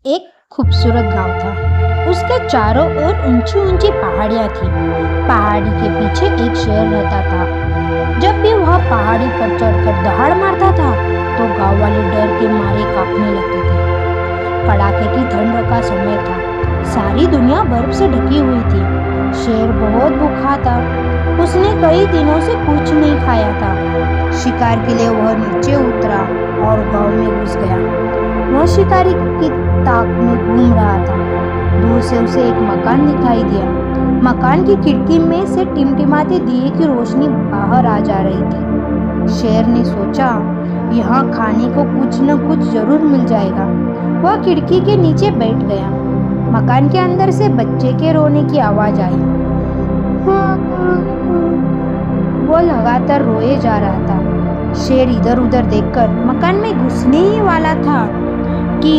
एक खूबसूरत गांव था। उसके चारों ओर ऊंची ऊंची पहाड़ियां थी। पहाड़ी के पीछे एक शेर रहता था। जब भी वह पहाड़ी पर चढ़कर दहाड़ मारता था तो गांव वाले डर के मारे कांपने लगते थे। कड़ाके की ठंड का समय था। सारी दुनिया बर्फ से ढकी हुई थी। शेर बहुत भूखा था। उसने कई दिनों से कुछ नहीं खाया था। शिकार के लिए वह नीचे उतरा और गांव में घुस गया। वह शिकारी की ताक में घूम रहा था। दूर से उसे एक मकान दिखाई दिया। मकान की खिड़की में से टिमटिमाते दिए की रोशनी बाहर आ जा रही थी। शेर ने सोचा, यहाँ खाने को कुछ न कुछ जरूर मिल जाएगा। वह खिड़की के नीचे बैठ गया। मकान के अंदर से बच्चे के रोने की आवाज आई। वो लगातार रोए जा रहा था। शेर इधर उधर देखकर मकान में घुसने ही वाला था कि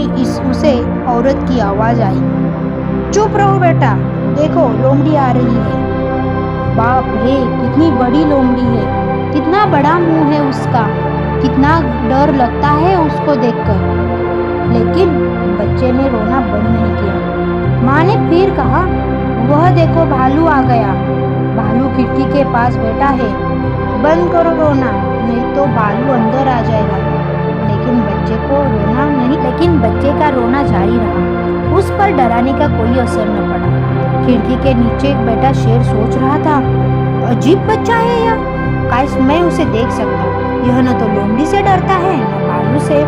उसे औरत की आवाज आई। चुप रहो बेटा, देखो लोमड़ी आ रही है। बाप रे, कितनी बड़ी लोमड़ी है, कितना बड़ा मुंह है उसका, कितना डर लगता है उसको देखकर। लेकिन बच्चे ने रोना बंद नहीं किया। माँ ने फिर कहा, वह देखो भालू आ गया। भालू खिड़की के पास बैठा है। बंद करो रोना, नहीं तो भालू अंदर आ जाएगा। लेकिन बच्चे का रोना जारी रहा। उस पर डराने का कोई असर न पड़ा। खिड़की के नीचे बैठा शेर सोच रहा था, अजीब बच्चा है यह, काश मैं उसे देख सकता। यह न तो लोमड़ी से डरता है न भालू से।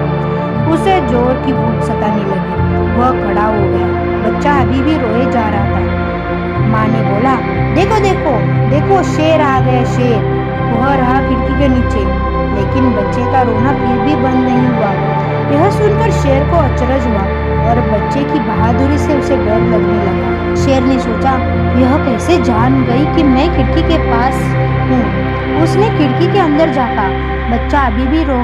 उसे जोर की भूख सताने लगी। वह खड़ा हो गया। बच्चा अभी भी रोए जा रहा था। माँ ने बोला, देखो देखो देखो, शेर आ गया शेर। वह रहा खिड़की के नीचे, लेकिन बच्चे का रोना फिर भी बंद नहीं हुआ। यह सुनकर शेर को अचरज हुआ और बच्चे की बहादुरी से उसे डर लगने लगा। शेर ने सोचा, यह कैसे जान गई कि मैं खिड़की के पास हूँ। उसने खिड़की के अंदर झाँका। बच्चा अभी भी रो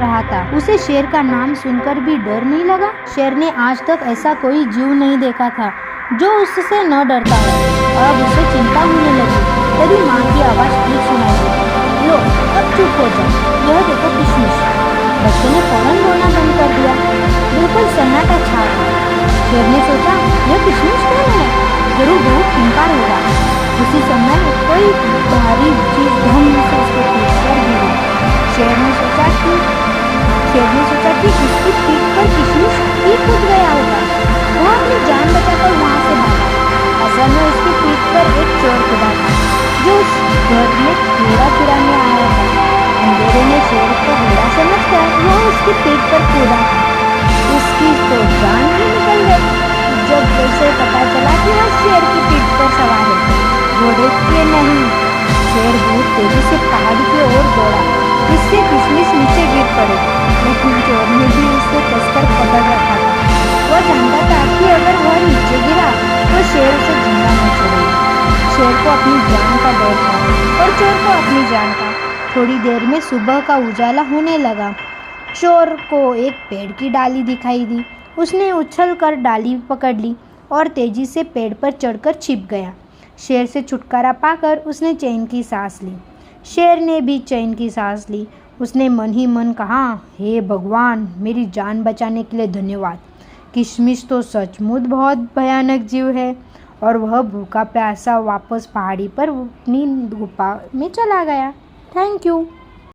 रहा था। उसे शेर का नाम सुनकर भी डर नहीं लगा। शेर ने आज तक ऐसा कोई जीव नहीं देखा था जो उससे न डरता है। अब उसे चिंता होने लगी। तभी माँ की आवाज फिर सुनाई दी, लो अब चुप हो जाओ, यह देखो किशमिश। बच्चे ने फौरन रोना बंद कर दिया। बिल्कुल सन्नाटा छा गया। शेर ने सोचा, यह किशमिश कौन है, जरूर बहुत खूंखार होगा। उसी समय कोई भारी चीज धम से उसके पीठ पर गिरी। शेर ने सोचा कि उसकी पीठ पर किशमिश ही कूद गया होगा। वह अपनी जान बचाकर वहां से भागा। असल में उसकी पीठ पर एक चोर कूदा था जो उस घर में कीड़ा चुराने आया था। अंधेरे में शेर को भेड़ा समझकर वह उसकी पीठ पर कूदा। उसकी तो जान ही निकल गई। जब उसे पता चला कि वह शेर की पीठ पर सवार है, घोड़े के नहीं। शेर बहुत तेजी से पहाड़ी की ओर दौड़ा। इससे किशमिश नीचे गिर पड़े, लेकिन चोर ने भी उसे कसकर पकड़ रखा था। वह जानता था कि अगर वह नीचे गिरा तो शेर उसे जिंदा न छोड़ेगा। शेर को अपनी जान का डर था और चोर को अपनी जान का। थोड़ी देर में सुबह का उजाला होने लगा। चोर को एक पेड़ की डाली दिखाई दी। उसने उछलकर डाली पकड़ ली और तेजी से पेड़ पर चढ़कर छिप गया। शेर से छुटकारा पाकर उसने चैन की सांस ली। शेर ने भी चैन की सांस ली। उसने मन ही मन कहा, हे भगवान, मेरी जान बचाने के लिए धन्यवाद। किशमिश तो सचमुच बहुत भयानक जीव है। और वह भूखा प्यासा वापस पहाड़ी पर अपनी गुफा में चला गया। Thank you.